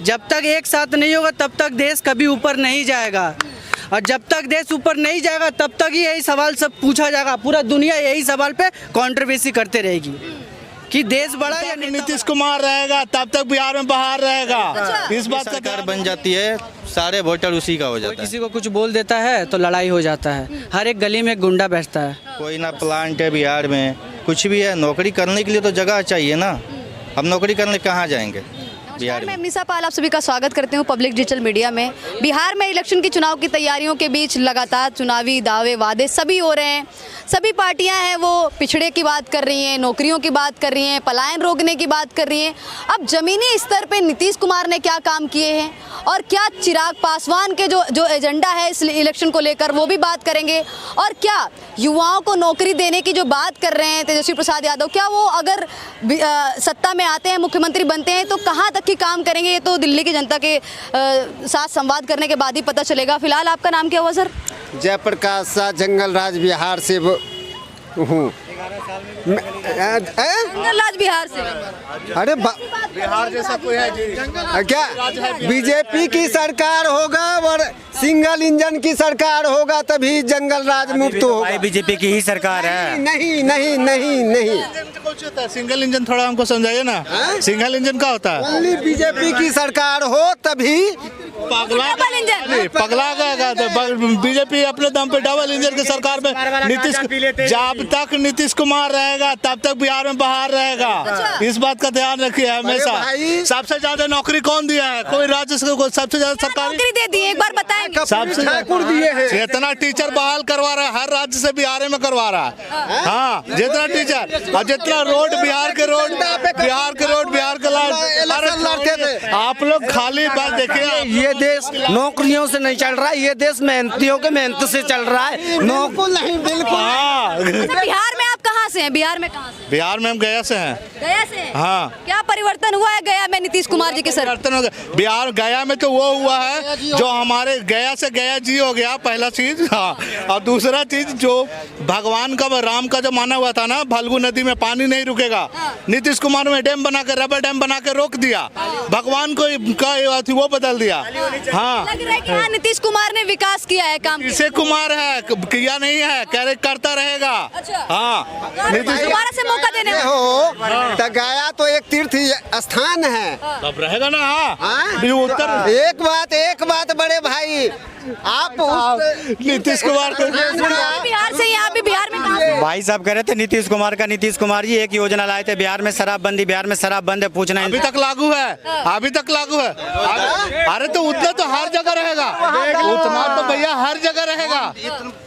जब तक एक साथ नहीं होगा तब तक देश कभी ऊपर नहीं जाएगा, और जब तक देश ऊपर नहीं जाएगा तब तक ही यही सवाल सब पूछा जाएगा। पूरा दुनिया यही सवाल पे कंट्रोवर्सी करते रहेगी कि देश बड़ा या नीतीश कुमार रहेगा तब तक बिहार में बहार रहेगा। इस बात का सरकार बन जाती है, सारे वोटर उसी का हो जाता है। किसी को कुछ बोल देता है तो लड़ाई हो जाता है, हर एक गली में एक गुंडा बैठता है। कोई ना प्लांट है बिहार में, कुछ भी है, नौकरी करने के लिए तो जगह चाहिए ना। हम नौकरी करने कहाँ जाएंगे? बिहार मैं मिसा पाल आप सभी का स्वागत करती हूँ पब्लिक डिजिटल मीडिया में। बिहार में इलेक्शन की चुनाव की तैयारियों के बीच लगातार चुनावी दावे वादे सभी हो रहे हैं। सभी पार्टियां हैं वो पिछड़े की बात कर रही हैं, नौकरियों की बात कर रही हैं, पलायन रोकने की बात कर रही हैं। अब जमीनी स्तर पे नीतीश कुमार ने क्या काम किए हैं और क्या चिराग पासवान के जो एजेंडा है इस इलेक्शन को लेकर वो भी बात करेंगे। और क्या युवाओं को नौकरी देने की जो बात कर रहे हैं तेजस्वी प्रसाद यादव, क्या वो अगर सत्ता में आते हैं, मुख्यमंत्री बनते हैं तो कहाँ तक की काम करेंगे, ये तो दिल्ली की जनता के साथ संवाद करने के बाद ही पता चलेगा। फिलहाल आपका नाम क्या हुआ सर? जयप्रकाश शाह, जंगल राज बिहार से हूँ। जंगल राज बिहार से? अरे बिहार जैसा कोई है जी? क्या बीजेपी की सरकार होगा और सिंगल इंजन की सरकार होगा तभी जंगल राज मुक्त होगा। बीजेपी की ही सरकार है। नहीं नहीं नहीं नहीं, सिंगल इंजन थोड़ा हमको समझाइए ना। सिंगल इंजन क्या होता है? ओनली बीजेपी की सरकार हो तभी। पगला गया बीजेपी अपने दम पे डबल इंजन की सरकार में। जब तक नीतीश कुमार रहेगा तब तक बिहार में बहार रहेगा। इस बात का ध्यान रखिए हमेशा। सबसे ज्यादा नौकरी कौन दिया है? कोई राज्य से सबसे ज्यादा सरकारी नौकरी दे दी, एक बार बताएंगे। सबसे ठाकुर दिए हैं। जितना टीचर बहाल करवा रहा है हर राज्य से बिहार में करवा रहा है। हाँ, जितना टीचर और जितना रोड बिहार के रोड बिहार के लड़ते थे आप लोग। खाली बात देखिए, ये देश नौकरियों से नहीं चल रहा है, ये देश मेहनतियों के मेहनत से चल रहा है। बिल्कुल नहीं, बिल्कुल। बिहार में आप कहाँ से हैं? बिहार में कहाँ से? बिहार में हम गया से हैं। गया से? हाँ। क्या परिवर्तन हुआ है गया में नीतीश कुमार जी के सर? परिवर्तन हो गया बिहार गया में तो वो हुआ है जो हमारे गया से गया जी हो गया, पहला चीज। हाँ, और दूसरा चीज जो भगवान का राम का जो माना हुआ था ना, फल्गु नदी में पानी नहीं रुकेगा, नीतीश कुमार ने डैम बना कर, रबर डैम बना कर रोक दिया। भगवान को वो बदल दिया। हाँ, लग रहा है कि हाँ नीतीश कुमार ने विकास किया है, काम इसे कुमार है, किया नहीं है, करता रहेगा। हाँ, दोबारा से मौका देने हो तो गया तो एक तीर्थ स्थान है, अब रहेगा ना। हाँ, उत्तर एक बात बड़े भाई, आप नीतीश कुमार को बिहार से, यहाँ भी बिहार में कहाँ से? भाई साहब कह रहे थे नीतीश कुमार जी एक योजना लाए थे बिहार में शराबबंदी। बिहार में शराब बंद है, पूछना अभी तक लागू है, अभी तक लागू है। अरे तो उतना तो हर जगह रहेगा, उतना तो भैया हर जगह रहेगा।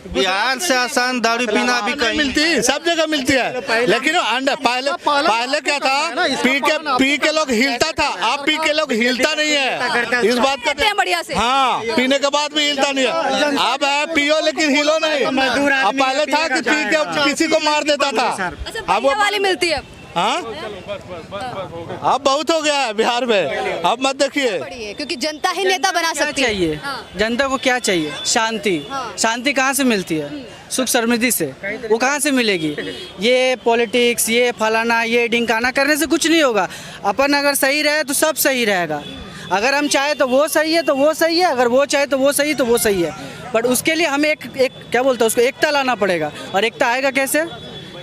बिहार से आसान दारू पीना भी कहीं मिलती, सब जगह मिलती है। लेकिन पहले क्या था, पी के लोग हिलता था, अब पी के लोग हिलता नहीं है। इस बात का बढ़िया से। हाँ, पीने के बाद भी हिलता नहीं है। अब है पियो लेकिन हिलो नहीं। अब पहले था कि पी के किसी को मार देता था, अब वो वाली मिलती है। हाँ, अब बहुत हो गया है बिहार में। अब मत देखिए, क्योंकि जनता ही नेता बना सकती है। चाहिए जनता को क्या चाहिए? शांति। शांति कहाँ से मिलती है? सुख समृद्धि से। वो कहाँ से मिलेगी? ये पॉलिटिक्स, ये फलाना, ये डिंकाना करने से कुछ नहीं होगा। अपन अगर सही रहे तो सब सही रहेगा। अगर हम चाहे तो वो सही है तो वो सही है, अगर वो चाहे तो वो सही तो वो सही है। बट उसके लिए हमें एक क्या बोलते हैं उसको, एकता लाना पड़ेगा। और एकता आएगा कैसे?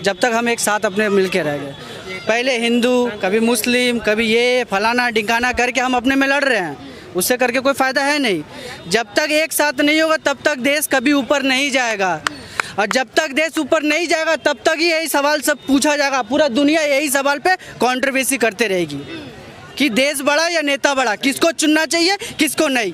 जब तक हम एक साथ अपने मिल के रहेंगे। पहले हिंदू, कभी मुस्लिम, कभी ये फलाना डिंकाना करके हम अपने में लड़ रहे हैं, उससे करके कोई फ़ायदा है नहीं। जब तक एक साथ नहीं होगा तब तक देश कभी ऊपर नहीं जाएगा, और जब तक देश ऊपर नहीं जाएगा तब तक ही यही सवाल सब पूछा जाएगा। पूरा दुनिया यही सवाल पे कंट्रोवर्सी करते रहेगी कि देश बड़ा या नेता बड़ा, किसको चुनना चाहिए किसको नहीं,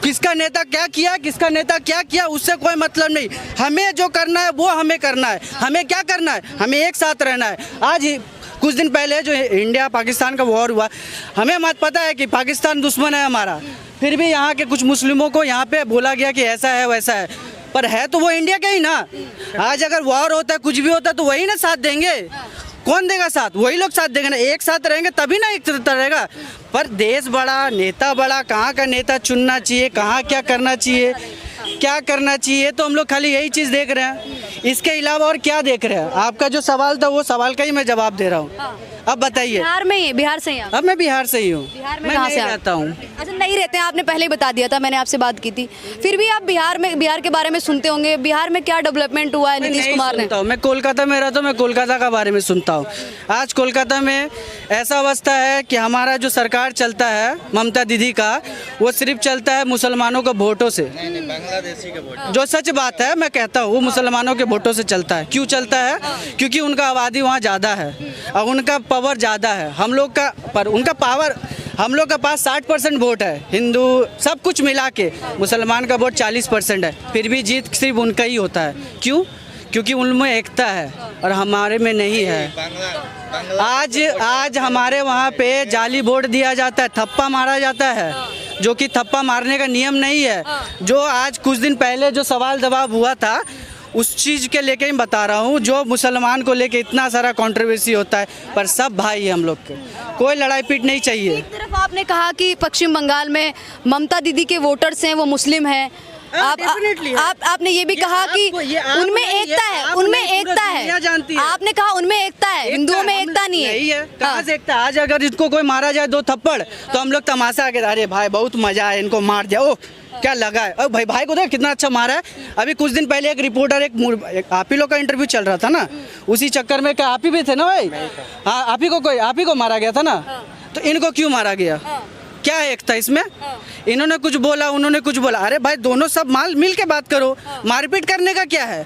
किसका नेता क्या किया, किसका नेता क्या किया, उससे कोई मतलब नहीं। हमें जो करना है वो हमें करना है। हमें क्या करना है? हमें एक साथ रहना है। आज ही कुछ दिन पहले जो इंडिया पाकिस्तान का वॉर हुआ, हमें मत पता है कि पाकिस्तान दुश्मन है हमारा, फिर भी यहाँ के कुछ मुस्लिमों को यहाँ पे बोला गया कि ऐसा है वैसा है, पर है तो वो इंडिया का ही ना। आज अगर वॉर होता है, कुछ भी होता है तो वही ना साथ देंगे। कौन देगा साथ? वही लोग साथ देंगे ना। एक साथ रहेंगे तभी ना एक तरह रहेगा। पर देश बड़ा, नेता बड़ा, कहाँ का नेता चुनना चाहिए, कहाँ क्या करना चाहिए, क्या करना चाहिए, तो हम लोग खाली यही चीज़ देख रहे हैं। इसके अलावा और क्या देख रहे हैं? आपका जो सवाल था वो सवाल का ही मैं जवाब दे रहा हूँ। अब बताइए। बिहार में ही, बिहार से ही आप? अब मैं बिहार से ही हूँ। बिहार में मैं कहाँ नहीं से आप? रहता हूँ। अच्छा, नहीं रहते हैं, आपने पहले ही बता दिया था, मैंने आपसे बात की थी। फिर भी आप बिहार के बारे में सुनते होंगे। बिहार में क्या डेवलपमेंट हुआ है मैं नीतीश नहीं कुमार ने? सुनता हूँ। मैं कोलकाता में रहता हूँ, मैं कोलकाता का बारे में सुनता हूँ। आज कोलकाता में ऐसा अवस्था है कि हमारा जो सरकार चलता है ममता दीदी का, वो सिर्फ चलता है मुसलमानों के वोटों से। बांग्लादेशी के वोट। जो सच बात है मैं कहता हूँ, वो मुसलमानों के वोटों से चलता है। क्यों चलता है? क्योंकि उनका आबादी वहाँ ज़्यादा है और उनका पावर ज़्यादा है। हम लोग का पर उनका पावर, हम लोग का पास 60% वोट है, हिंदू सब कुछ मिला के। मुसलमान का वोट 40% है, फिर भी जीत सिर्फ उनका ही होता है। क्यों? क्योंकि उनमें एकता है और हमारे में नहीं है। आज हमारे वहाँ पे जाली वोट दिया जाता है, थप्पा मारा जाता है, जो कि थप्पा मारने का नियम नहीं है। जो आज कुछ दिन पहले जो सवाल जवाब हुआ था, उस चीज़ के लेके ही बता रहा हूँ। जो मुसलमान को लेके इतना सारा कंट्रोवर्सी होता है, पर सब भाई है हम लोग के, कोई लड़ाई पीट नहीं चाहिए। एक तरफ आपने कहा कि पश्चिम बंगाल में ममता दीदी के वोटर्स हैं वो मुस्लिम हैं। आपने ये भी कहा कि उनमें एकता है, उनमें एकता है। आपने कहा उनमें एकता है, हिंदुओं में एकता नहीं है। कहाँ से एकता? आज अगर इसको कोई मारा जाए 2 थप्पड़, तो हम लोग तमाशा के, अरे भाई बहुत मजा है, इनको मार दिया, ओ क्या लगा है। भाई भाई को देख कितना अच्छा मारा है। अभी कुछ दिन पहले एक रिपोर्टर एक आप ही लोग का इंटरव्यू चल रहा था ना, उसी चक्कर में क्या आप ही भी थे ना भाई? हाँ, आप ही को मारा गया था ना। तो इनको क्यों मारा गया? क्या है एकता इसमें? इन्होंने कुछ बोला, उन्होंने कुछ बोला। अरे भाई दोनों सब मिल के बात करो, मारपीट करने का क्या है?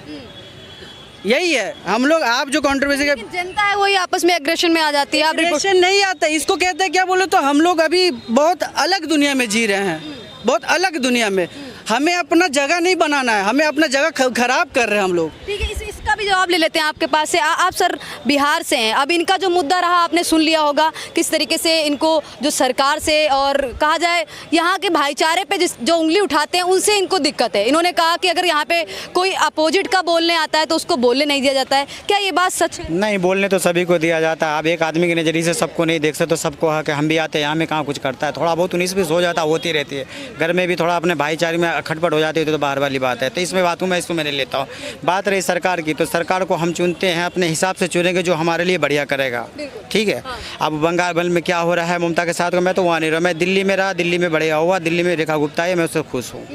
यही है हम लोग। आप जो कंट्रोवर्सी का जनता है वही आपस में एग्रेशन में आ जाती है। आप एग्रेशन नहीं आता, इसको कहते हैं क्या बोलो तो, हम लोग अभी बहुत अलग दुनिया में जी रहे हैं, बहुत अलग दुनिया में। हमें अपना जगह नहीं बनाना है, हमें अपना जगह खराब कर रहे हैं हम लोग। ठीक है, इसका भी जवाब ले लेते हैं आपके पास से। आप सर बिहार से हैं, अब इनका जो मुद्दा रहा आपने सुन लिया होगा, किस तरीके से इनको जो सरकार से और कहा जाए यहाँ के भाईचारे पे जो उंगली उठाते हैं उनसे इनको दिक्कत है। इन्होंने कहा कि अगर यहाँ पे कोई अपोजिट का बोलने आता है तो उसको बोलने नहीं दिया जाता है। क्या ये बात सच है? नहीं, बोलने तो सभी को दिया जाता है। अब एक आदमी के नज़रिए से सबको नहीं देख सकते, तो सबको है कि हम भी आते हैं, यहाँ में कहाँ कुछ करता है। थोड़ा बहुत 19-20 हो जाता, होती रहती है। घर में भी थोड़ा अपने भाईचारे में खटपट हो जाती है, तो बाहर वाली बात है। तो इसमें बातों में इसको मैंने लेता हूँ। बात रही सरकार की, तो सरकार को हम चुनते हैं, अपने हिसाब से चुनेंगे जो हमारे लिए बढ़िया करेगा। ठीक है। अब बंगाल में क्या हो रहा है ममता के साथ, मैं तो वहाँ नहीं रहा, मैं दिल्ली में रहा, दिल्ली में बढ़िया हुआ, दिल्ली में रेखा गुप्ता है, मैं उससे खुश हूँ।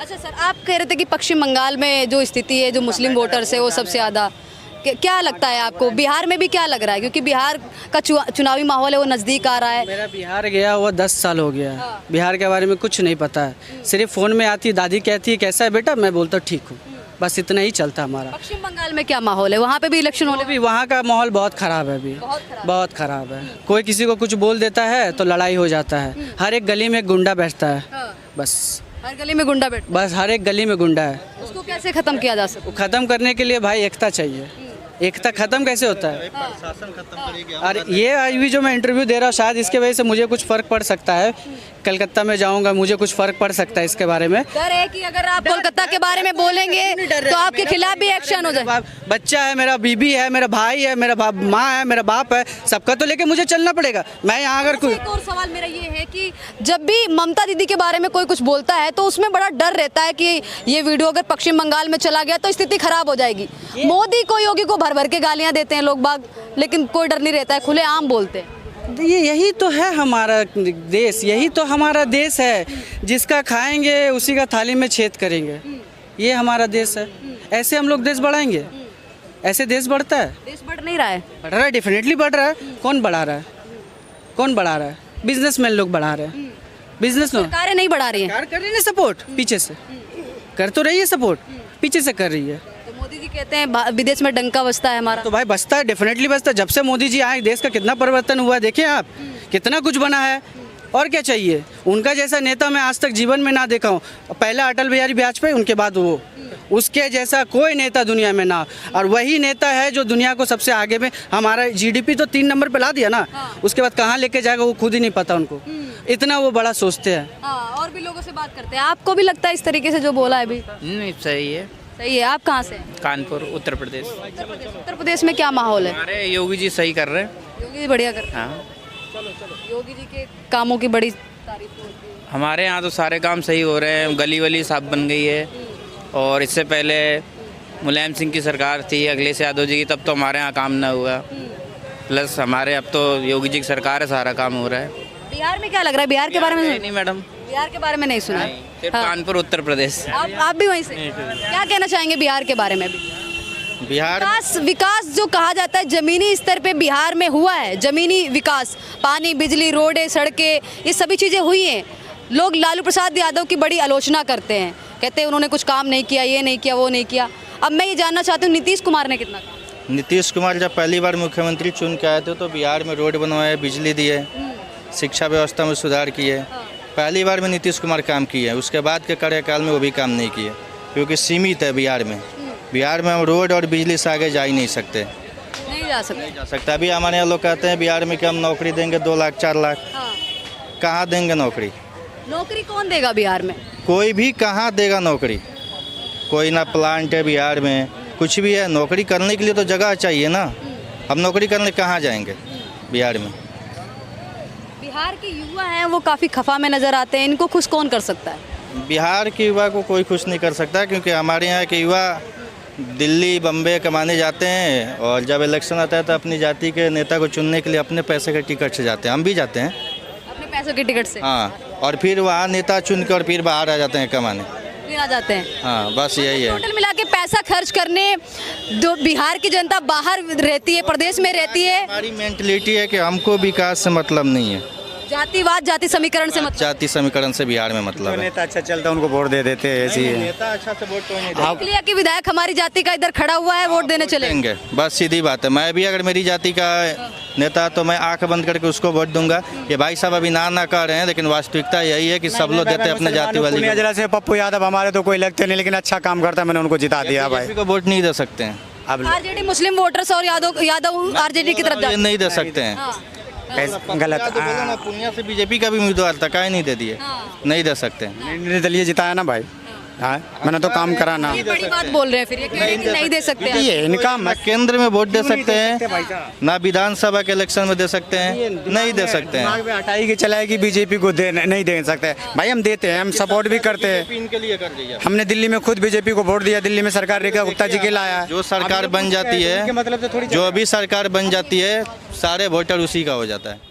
अच्छा सर, आप कह रहे थे कि पश्चिम बंगाल में जो स्थिति है, जो मुस्लिम वोटर्स है वो सबसे ज़्यादा, क्या लगता है आपको बिहार में भी क्या लग रहा है? क्योंकि बिहार का चुनावी माहौल है, वो नज़दीक आ रहा है। मेरा बिहार गया हुआ 10 साल हो गया है। बिहार के बारे में कुछ नहीं पता है। सिर्फ फ़ोन में आती दादी कहती है कैसा है बेटा, मैं बोलता ठीक हूँ, बस इतना ही चलता हमारा। पश्चिम बंगाल में क्या माहौल है? वहाँ पे भी इलेक्शन होने भी वहाँ का माहौल बहुत ख़राब है अभी, बहुत ख़राब है। कोई किसी को कुछ बोल देता है तो लड़ाई हो जाता है। हर एक गली में एक गुंडा बैठता है, बस हर गली में गुंडा बैठ, बस हर एक गली में गुंडा है। उसको कैसे ख़त्म किया जा सकता? ख़त्म करने के लिए भाई एकता चाहिए। एकता खत्म कैसे होता है? अरे ये अभी जो मैं इंटरव्यू दे रहा हूँ, शायद इसके वजह से मुझे कुछ फ़र्क पड़ सकता है। कलकत्ता में जाऊंगा, मुझे कुछ फ़र्क पड़ सकता है इसके बारे में। डर है कि अगर आप कोलकाता के बारे में बोलेंगे तो आपके खिलाफ भी एक्शन हो जाए। बच्चा है मेरा, बीबी है, मेरा भाई है, मेरा माँ है, मेरा बाप है, सबका तो लेके मुझे चलना पड़ेगा। मैं यहाँ अगर कोई एक और सवाल मेरा ये है कि जब भी ममता दीदी के बारे में कोई कुछ बोलता है तो उसमें बड़ा डर रहता है कि ये वीडियो अगर पश्चिम बंगाल में चला गया तो स्थिति खराब हो जाएगी। मोदी को, योगी को भर भर के गालियाँ देते हैं लोग बाग, लेकिन कोई डर नहीं रहता है, खुले आम बोलते हैं। यही तो है हमारा देश, यही तो हमारा देश है। जिसका खाएंगे उसी का थाली में छेद करेंगे, ये हमारा देश है। ऐसे हम लोग देश बढ़ाएंगे? ऐसे देश बढ़ता है? देश बढ़ नहीं रहा है। बढ़ रहा है, डेफिनेटली बढ़ रहा है। कौन बढ़ा रहा है? कौन बढ़ा रहा है? बिजनेसमैन लोग बढ़ा रहे हैं। बिजनेस सरकारें नहीं बढ़ा रही हैं। सरकार कर रही है सपोर्ट, पीछे से कर तो रही है सपोर्ट, पीछे से कर रही है। तो मोदी जी कहते हैं विदेश में डंका बजता है हमारा। तो भाई बचता है, डेफिनेटली बचता है। जब से मोदी जी आए देश का कितना परिवर्तन हुआ है, देखिए आप, कितना कुछ बना है। और क्या चाहिए? उनका जैसा नेता मैं आज तक जीवन में ना देखा हूँ। पहला अटल बिहारी वाजपेयी, उनके बाद वो, उसके जैसा कोई नेता दुनिया में ना। और वही नेता है जो दुनिया को सबसे आगे में, हमारा जीडीपी तो 3 नंबर पे ला दिया ना। उसके बाद कहाँ लेके जाएगा वो खुद ही नहीं पता उनको, इतना वो बड़ा सोचते हैं। और भी लोगों से बात करते हैं। आपको भी लगता है इस तरीके से जो बोला है अभी? नहीं, सही है। सही है। आप कहाँ से हैं? कानपुर, उत्तर प्रदेश। उत्तर प्रदेश में क्या माहौल है? हमारे योगी जी सही कर रहे हैं। योगी जी बढ़िया कर रहे हैं। हाँ, योगी जी के कामों की बड़ी तारीफ होती है। हमारे यहाँ तो सारे काम सही हो रहे हैं। गली वली साफ बन गई है। और इससे पहले मुलायम सिंह की सरकार थी, अखिलेश यादव जी की, तब तो हमारे यहाँ काम ना हुआ। प्लस हमारे अब तो योगी जी की सरकार है, सारा काम हो रहा है। बिहार में क्या लग रहा है, बिहार के बारे में नहीं मैडम, बिहार के बारे में नहीं सुना? सिर्फ हाँ। कानपुर उत्तर प्रदेश। आप भी वहीं से क्या कहना चाहेंगे बिहार के बारे में भी? बिहार विकास जो कहा जाता है जमीनी स्तर पे बिहार में हुआ है, जमीनी विकास, पानी, बिजली, रोडें, सड़कें, ये सभी चीज़ें हुई हैं। लोग लालू प्रसाद यादव की बड़ी आलोचना करते हैं, कहते हैं उन्होंने कुछ काम नहीं किया, ये नहीं किया, वो नहीं किया। अब मैं ये जानना चाहती हूँ नीतीश कुमार ने कितना काम? नीतीश कुमार जब पहली बार मुख्यमंत्री चुन के आए थे तो बिहार में रोड बनवाए, बिजली दिए, शिक्षा व्यवस्था में सुधार किए। पहली बार में नीतीश कुमार काम किए, उसके बाद के कार्यकाल में वो भी काम नहीं किए, क्योंकि सीमित है बिहार में। बिहार में हम रोड और बिजली से आगे जा ही नहीं सकते, नहीं जा सकते। जा सकता। अभी हमारे यहाँ लोग कहते हैं बिहार में कि हम नौकरी देंगे 2 लाख 4 लाख, हाँ। कहाँ देंगे नौकरी? नौकरी कौन देगा बिहार में? कोई भी कहाँ देगा नौकरी? कोई ना प्लांट है बिहार में, कुछ भी है। नौकरी करने के लिए तो जगह चाहिए ना। हम नौकरी करने कहाँ जाएंगे बिहार में? बिहार के युवा हैं वो काफ़ी खफा में नज़र आते हैं, इनको खुश कौन कर सकता है? बिहार के युवा को कोई खुश नहीं कर सकता, क्योंकि हमारे यहाँ के युवा दिल्ली बम्बई कमाने जाते हैं और जब इलेक्शन आता है तो अपनी जाति के नेता को चुनने के लिए अपने पैसे के टिकट से जाते हैं। हम भी जाते हैं अपने पैसों के टिकट से। हाँ, और फिर वहाँ नेता चुन के और फिर बाहर आ जाते हैं कमाने। फिर आ जाते हैं। हाँ, बस यही है। टोटल मिला के पैसा खर्च करने जो बिहार की जनता बाहर रहती है, प्रदेश में रहती है, हमारी मेंटलिटी है कि हमको विकास से मतलब नहीं है, जातिवाद, जाति समीकरण से मतलब। जाति समीकरण से बिहार में मतलब है। नेता अच्छा चलता है उनको वोट दे देते हैं, ऐसी है। नेता अच्छा से वोट तो नहीं इसलिए कि विधायक हमारी जाति का इधर खड़ा हुआ है, वोट देने चले। देंगे, बस सीधी बात है। मैं भी अगर मेरी जाति का नेता तो मैं आंख बंद करके उसको वोट दूंगा। ये भाई साहब अभी ना कर रहे हैं, लेकिन वास्तविकता यही है कि सब लोग देते हैं अपने जाति वाली को। जिला से पप्पू यादव हमारे तो कोई लगते नहीं, लेकिन अच्छा काम करता है, मैंने उनको जिता दिया भाई। बीजेपी को वोट नहीं दे सकते हैं, अब आरजेडी मुस्लिम वोटर्स और यादव आरजेडी की तरफ ये जाते नहीं दे सकते हैं। हाँ। गलत। तो बोलो ना, पूर्णिया से बीजेपी का भी उम्मीदवार था, काहे नहीं दे दिए? नहीं दे सकते हैं। निर्दलीय जिताया ना भाई। हाँ, मैंने तो काम करा ना। ये बड़ी बात बोल रहे हैं, फिर ये कह रहे हैं कि नहीं दे सकते हैं। ये इनका ना केंद्र में वोट दे सकते हैं, ना विधानसभा के इलेक्शन में दे सकते हैं, नहीं दे सकते हैं। दिमाग में हटाई कि चलाएगी बीजेपी को नहीं दे सकते भाई। हम देते हैं, हम सपोर्ट भी करते हैं। इनके लिए कर दिया। हमने दिल्ली में खुद बीजेपी को वोट दिया, दिल्ली में सरकार रेखा गुप्ता जी के लाया। जो सरकार बन जाती है, मतलब तो थोड़ी जो भी सरकार बन जाती है, सारे वोटर उसी का हो जाता है।